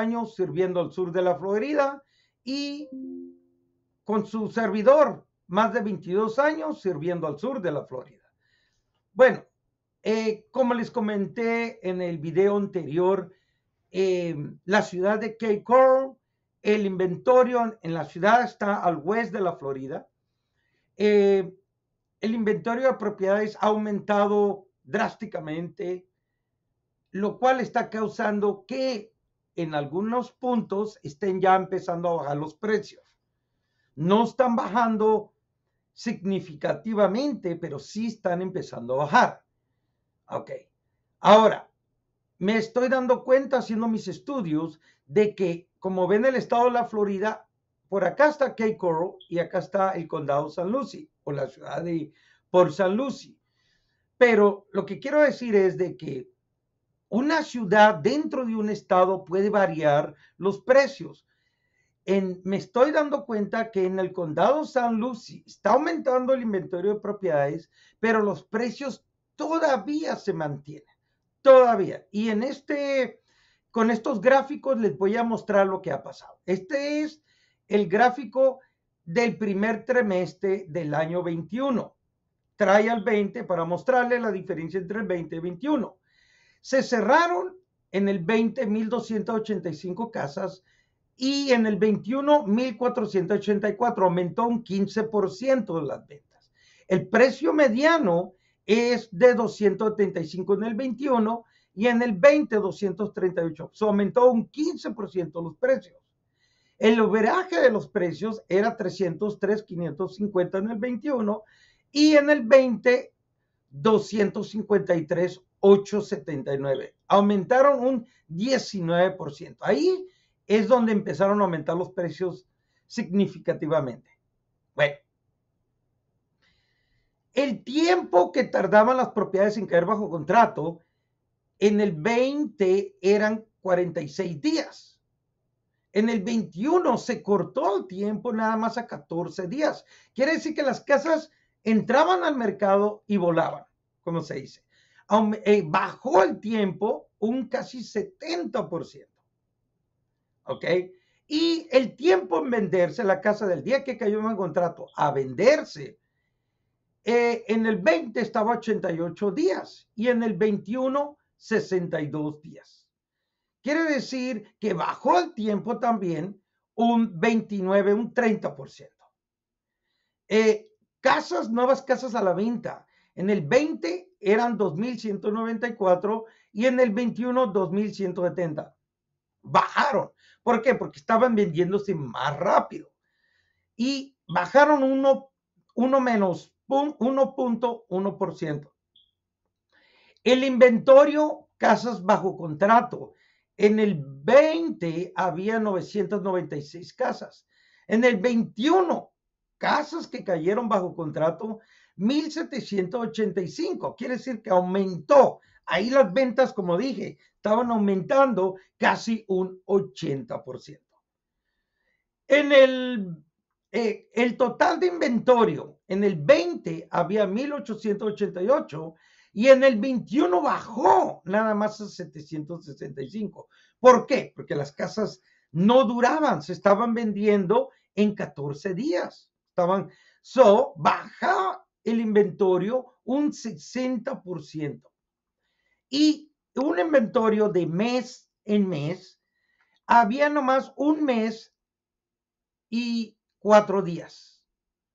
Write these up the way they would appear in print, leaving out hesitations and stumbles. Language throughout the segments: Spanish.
años sirviendo al sur de la Florida y con su servidor más de 22 años sirviendo al sur de la Florida. Bueno, como les comenté en el video anterior, la ciudad de Cape Coral, el inventario en la ciudad está al oeste de la Florida. El inventario de propiedades ha aumentado drásticamente, lo cual está causando que en algunos puntos estén ya empezando a bajar los precios. No están bajando significativamente, pero sí están empezando a bajar. Ok. Ahora, me estoy dando cuenta haciendo mis estudios de que, como ven, el estado de la Florida, por acá está Cape Coral y acá está el condado San Lucie o la ciudad de Port St. Lucie. Pero lo que quiero decir es de que una ciudad dentro de un estado puede variar los precios. Me estoy dando cuenta que en el condado San Lucie está aumentando el inventario de propiedades, pero los precios todavía se mantienen. Todavía. Y con estos gráficos les voy a mostrar lo que ha pasado. Este es el gráfico del primer trimestre del año 21. Trae al 20 para mostrarle la diferencia entre el 20 y 21. Se cerraron en el 20 1,285 casas y en el 21 1,484. Aumentó un 15% de las ventas. El precio mediano es de 275 en el 21 y en el 20 238. Aumentó un 15% los precios. El overaje de los precios era 303 550 en el 21 y en el 20 253 879. Aumentaron un 19%. Ahí es donde empezaron a aumentar los precios significativamente. Bueno, el tiempo que tardaban las propiedades en caer bajo contrato, en el 20 eran 46 días. En el 21 se cortó el tiempo nada más a 14 días. Quiere decir que las casas entraban al mercado y volaban, como se dice. Bajó el tiempo un casi 70%. ¿Ok? Y el tiempo en venderse, la casa del día que cayó en el contrato a venderse, en el 20 estaba 88 días y en el 21 62 días. Quiere decir que bajó el tiempo también un 29, un 30%. Nuevas casas a la venta. En el 20 eran 2,194 y en el 21 2,170. Bajaron. ¿Por qué? Porque estaban vendiéndose más rápido. Y bajaron 1.1%. El inventario, casas bajo contrato. En el 20 había 996 casas. En el 21, casas que cayeron bajo contrato, 1,785. Quiere decir que aumentó. Ahí las ventas, como dije, estaban aumentando casi un 80%. En el total de inventario, en el 20 había 1,888 y en el 21 bajó nada más a 765. ¿Por qué? Porque las casas no duraban, se estaban vendiendo en 14 días. Baja el inventario un 60%. Y un inventario de mes en mes, había nomás un mes y 4 días.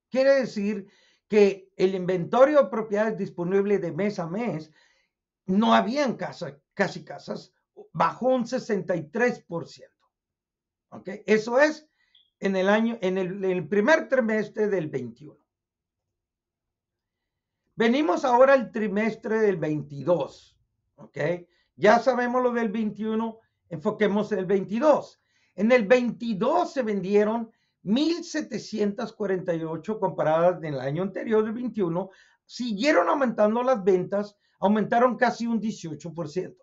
Quiere decir que el inventario de propiedades disponibles de mes a mes, no habían casi casas, bajó un 63%. ¿Ok? Eso es en el primer trimestre del 21. Venimos ahora al trimestre del 22. ¿Ok? Ya sabemos lo del 21, enfoquemos en el 22. En el 22 se vendieron 1,748 comparadas en el año anterior del 21. Siguieron aumentando las ventas, aumentaron casi un 18%.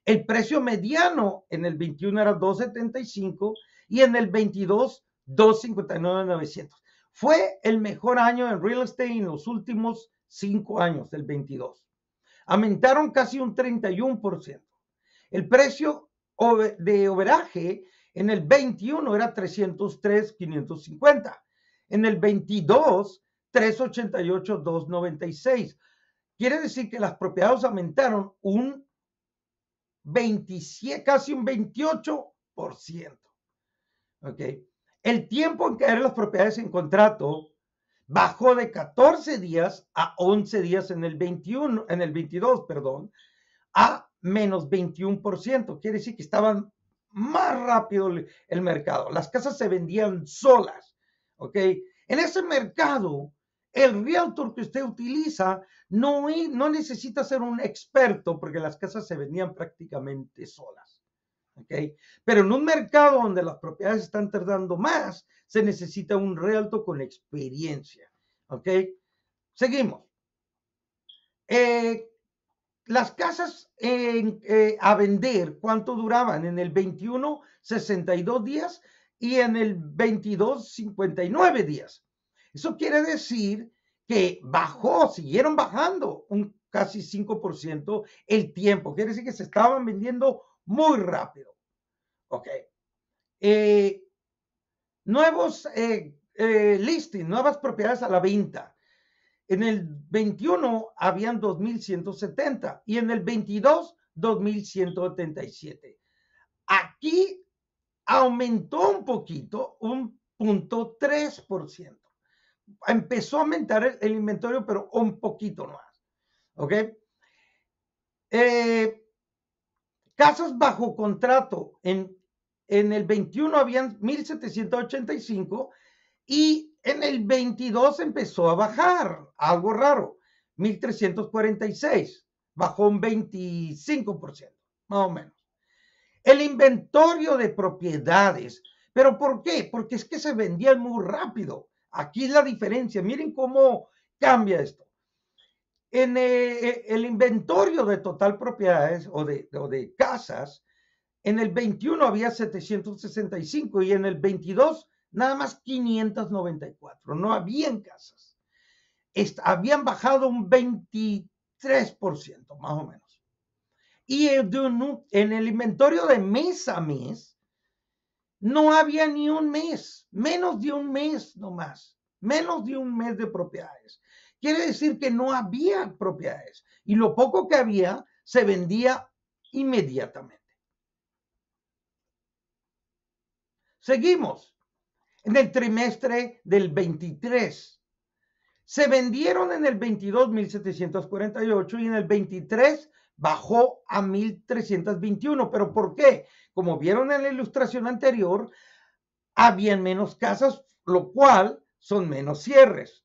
El precio mediano en el 21 era 275 y en el 22 259,900. Fue el mejor año en real estate en los últimos 5 años del 22. Aumentaron casi un 31%. El precio de overaje, en el 21 era 303,550. En el 22, 388,296. Quiere decir que las propiedades aumentaron un 27, casi un 28%. ¿Ok? El tiempo en caer las propiedades en contrato bajó de 14 días a 11 días en el 22, perdón, a menos 21%. Quiere decir que estaban más rápido el mercado. Las casas se vendían solas. ¿Ok? En ese mercado, el realtor que usted utiliza no necesita ser un experto porque las casas se vendían prácticamente solas. ¿Ok? Pero en un mercado donde las propiedades están tardando más, se necesita un realtor con experiencia. ¿Ok? Seguimos. Las casas a vender, ¿cuánto duraban? En el 21, 62 días y en el 22, 59 días. Eso quiere decir que siguieron bajando un casi 5% el tiempo. Quiere decir que se estaban vendiendo muy rápido. Ok. Nuevos listings, nuevas propiedades a la venta. En el 21 habían 2,170 y en el 22, 2,177. Aquí aumentó un poquito, un 0.3%. Empezó a aumentar el inventario, pero un poquito más. ¿Ok? Casas bajo contrato. En el 21 habían 1,785 y en el 22 empezó a bajar, algo raro, 1,346, bajó un 25%, más o menos. El inventario de propiedades, ¿pero por qué? Porque es que se vendían muy rápido. Aquí es la diferencia, miren cómo cambia esto. En el inventario de total propiedades o de casas, en el 21 había 765 y en el 22 nada más 594. No habían casas. Habían bajado un 23%, más o menos. Y en el inventario de mes a mes, no había ni un mes, menos de un mes nomás, menos de un mes de propiedades. Quiere decir que no había propiedades y lo poco que había se vendía inmediatamente. Seguimos. En el trimestre del 23. Se vendieron en el 22 1,748 y en el 23 bajó a 1,321. ¿Pero por qué? Como vieron en la ilustración anterior, habían menos casas, lo cual son menos cierres.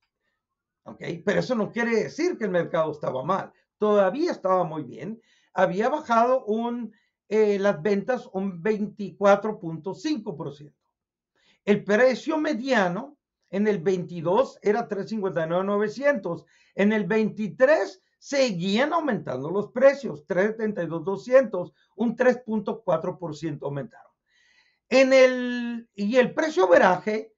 ¿Ok? Pero eso no quiere decir que el mercado estaba mal. Todavía estaba muy bien. Había bajado las ventas un 24.5%. El precio mediano en el 22 era 359,900. En el 23 seguían aumentando los precios, 372,200, un 3.4% aumentaron. Y el precio veraje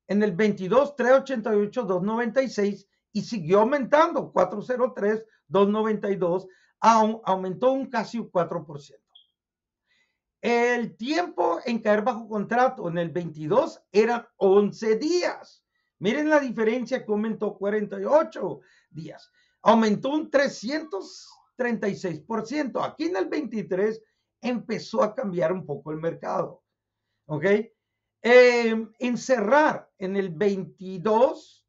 en el 22, 388,296 y siguió aumentando, 403,292, aumentó un casi un 4%. El tiempo en caer bajo contrato en el 22 eran 11 días. Miren la diferencia que aumentó 48 días. Aumentó un 336%. Aquí en el 23 empezó a cambiar un poco el mercado. ¿Ok? En cerrar en el 22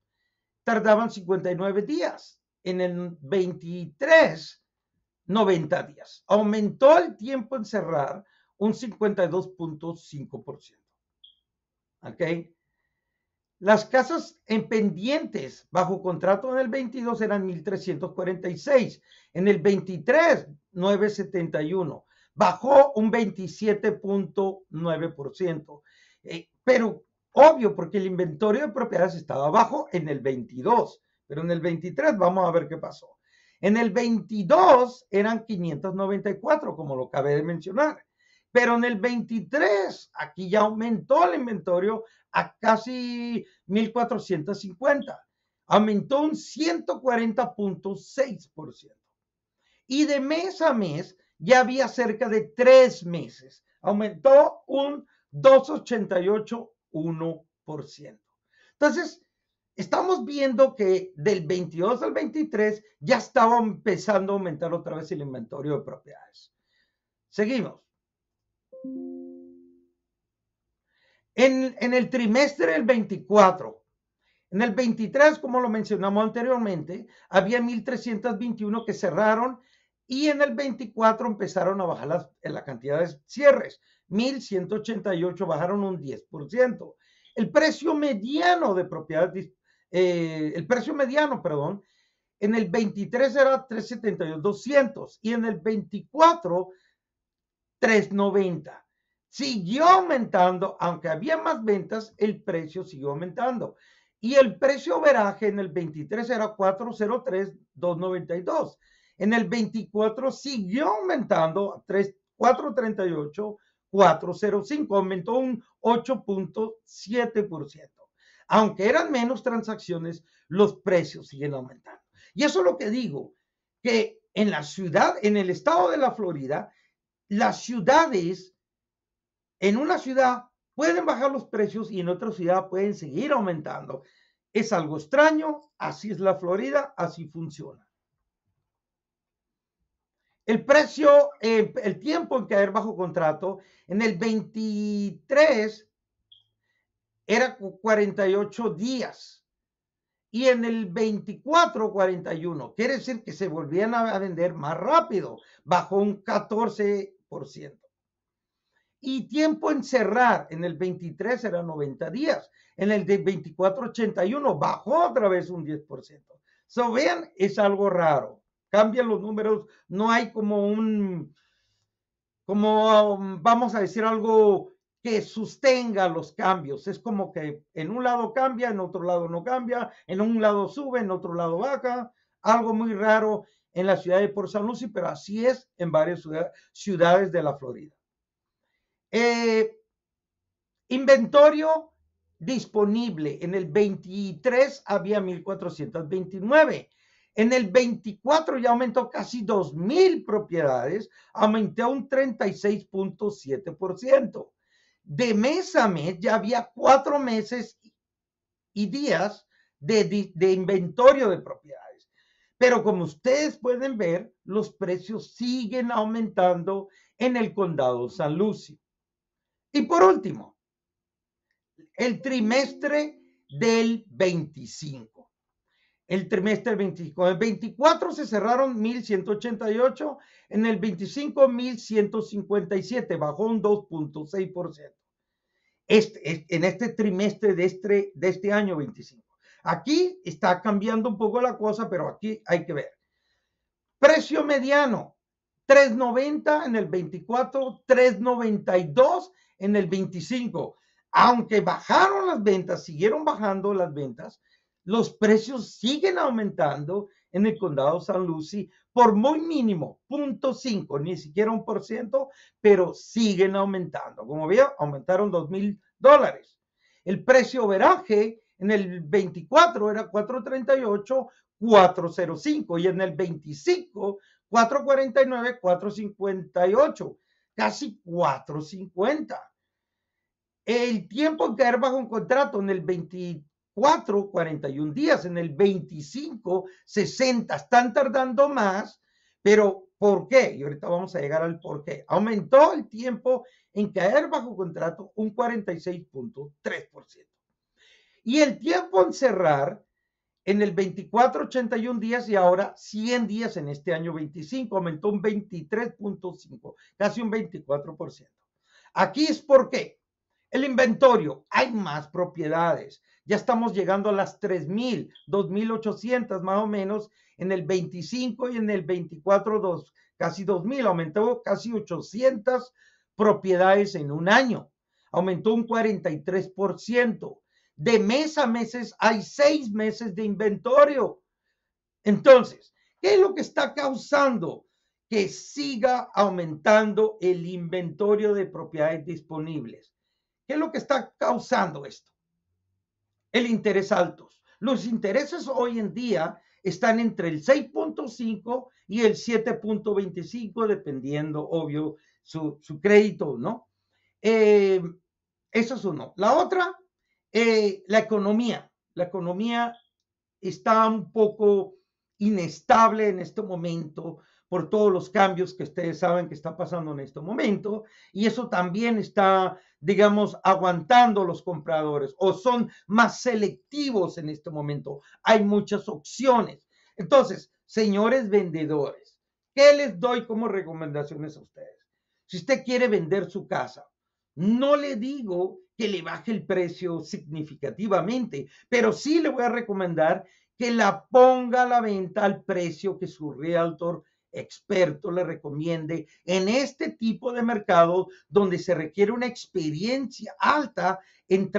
tardaban 59 días. En el 23, 90 días. Aumentó el tiempo en cerrar un 52.5%. ¿Ok? Las casas en pendientes bajo contrato en el 22 eran 1,346. En el 23, 971. Bajó un 27.9%. Pero obvio, porque el inventario de propiedades estaba bajo en el 22. Pero en el 23 vamos a ver qué pasó. En el 22 eran 594, como lo acabé de mencionar. Pero en el 23, aquí ya aumentó el inventario a casi 1,450. Aumentó un 140.6%. Y de mes a mes ya había cerca de 3 meses. aumentó un 2,88%. Entonces, estamos viendo que del 22 al 23 ya estaba empezando a aumentar otra vez el inventario de propiedades. Seguimos. En el trimestre del 24, en el 23, como lo mencionamos anteriormente, había 1,321 que cerraron y en el 24 empezaron a bajar la cantidad de cierres. 1,188 bajaron un 10%. El precio mediano de propiedades, perdón, en el 23 era 372,200 y en el 24, 390. Siguió aumentando, aunque había más ventas, el precio siguió aumentando. Y el precio veraje en el 23 era 403,292. En el 24 siguió aumentando a 438,405, aumentó un 8,7%. Aunque eran menos transacciones, los precios siguen aumentando. Y eso es lo que digo, que en la ciudad, en el estado de la Florida, las ciudades, en una ciudad pueden bajar los precios y en otra ciudad pueden seguir aumentando. Es algo extraño, así es la Florida, así funciona. El precio, el tiempo en caer bajo contrato, en el 23 era 48 días y en el 24, 41. Quiere decir que se volvían a vender más rápido, bajó un 14%. Y tiempo en cerrar, en el 23 era 90 días, en el de 24, 81, bajó otra vez un 10%. So, vean, es algo raro. Cambian los números, no hay como vamos a decir, algo que sostenga los cambios. Es como que en un lado cambia, en otro lado no cambia, en un lado sube, en otro lado baja. Algo muy raro en la ciudad de Port St. Lucie, pero así es en varias ciudades de la Florida. Inventario disponible. En el 23 había 1,429. En el 24 ya aumentó casi 2,000 propiedades, aumentó un 36,7%. De mes a mes ya había 4 meses y días de inventario de propiedades. Pero como ustedes pueden ver, los precios siguen aumentando en el condado San Lucie. Y por último, el trimestre del 25. El trimestre del 25. En el 24 se cerraron 1,188, en el 25 1,157, bajó un 2,6%. En este trimestre de este año 25. Aquí está cambiando un poco la cosa, pero aquí hay que ver. Precio mediano, 390 en el 24, 392 en el 25. Aunque bajaron las ventas, siguieron bajando las ventas, los precios siguen aumentando en el condado San Lucie por muy mínimo, 0,5, ni siquiera 1%, pero siguen aumentando. Como veo, aumentaron $2,000. El precio veraje en el 24 era 438, 405 y en el 25, 449, 458, casi 450. El tiempo en caer bajo un contrato en el 24, 41 días, en el 25, 60. Están tardando más, pero ¿por qué? Y ahorita vamos a llegar al por qué. Aumentó el tiempo en caer bajo contrato un 46,3%. Y el tiempo en cerrar en el 24, 81 días y ahora 100 días en este año 25, aumentó un 23,5, casi un 24%. Aquí es por qué. El inventario, hay más propiedades. Ya estamos llegando a las 3,000, 2,800 más o menos en el 25 y en el 24, casi 2,000. Aumentó casi 800 propiedades en un año. Aumentó un 43%. De mes a meses hay 6 meses de inventario. Entonces, ¿qué es lo que está causando que siga aumentando el inventario de propiedades disponibles? ¿Qué es lo que está causando esto? El interés altos. Los intereses hoy en día están entre el 6,5 y el 7,25, dependiendo, obvio, su crédito, ¿no? Eso es uno. La otra, la economía. La economía está un poco inestable en este momento por todos los cambios que ustedes saben que está pasando en este momento, y eso también está, digamos, aguantando los compradores o son más selectivos en este momento. Hay muchas opciones. Entonces, señores vendedores, ¿qué les doy como recomendaciones a ustedes? Si usted quiere vender su casa, no le digo que le baje el precio significativamente, pero sí le voy a recomendar que la ponga a la venta al precio que su realtor experto le recomiende en este tipo de mercado donde se requiere una experiencia alta en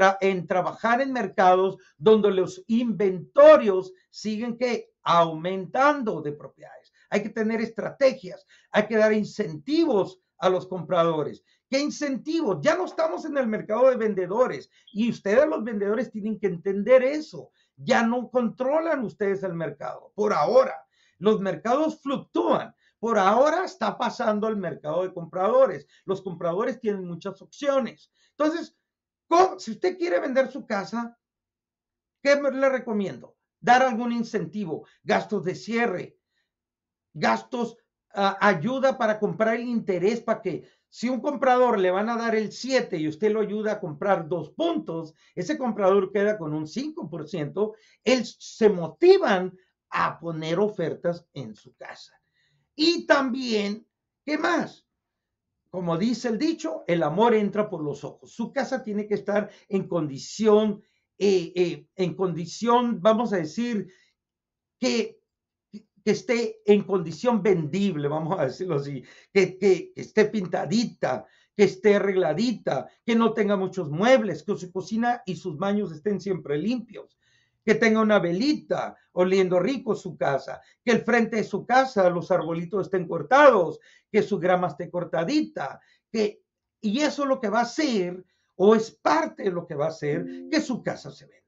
trabajar en mercados donde los inventorios siguen que aumentando de propiedades. Hay que tener estrategias, hay que dar incentivos a los compradores. ¿Qué incentivos? Ya no estamos en el mercado de vendedores y ustedes los vendedores tienen que entender eso. Ya no controlan ustedes el mercado. Por ahora, los mercados fluctúan. Por ahora está pasando el mercado de compradores. Los compradores tienen muchas opciones. Entonces, si usted quiere vender su casa, ¿qué le recomiendo? Dar algún incentivo, gastos de cierre, gastos, ayuda para comprar el interés, para que si un comprador le van a dar el 7 y usted lo ayuda a comprar 2 puntos, ese comprador queda con un 5%, él se motivan a poner ofertas en su casa. Y también, ¿qué más? Como dice el dicho, el amor entra por los ojos. Su casa tiene que estar en condición, vamos a decir, que esté en condición vendible, vamos a decirlo así, que esté pintadita, que esté arregladita, que no tenga muchos muebles, que su cocina y sus baños estén siempre limpios, que tenga una velita, oliendo rico su casa, que el frente de su casa los arbolitos estén cortados, que su grama esté cortadita, y eso es lo que va a hacer, o es parte de lo que va a hacer que su casa se venda.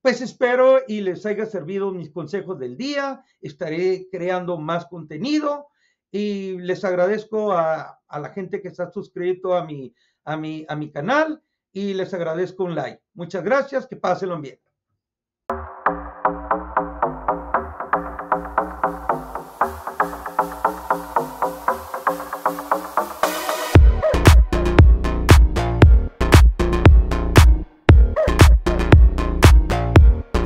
Pues espero y les haya servido mis consejos del día. Estaré creando más contenido y les agradezco a la gente que está suscrito a mi canal y les agradezco un like. Muchas gracias, que pásenlo bien.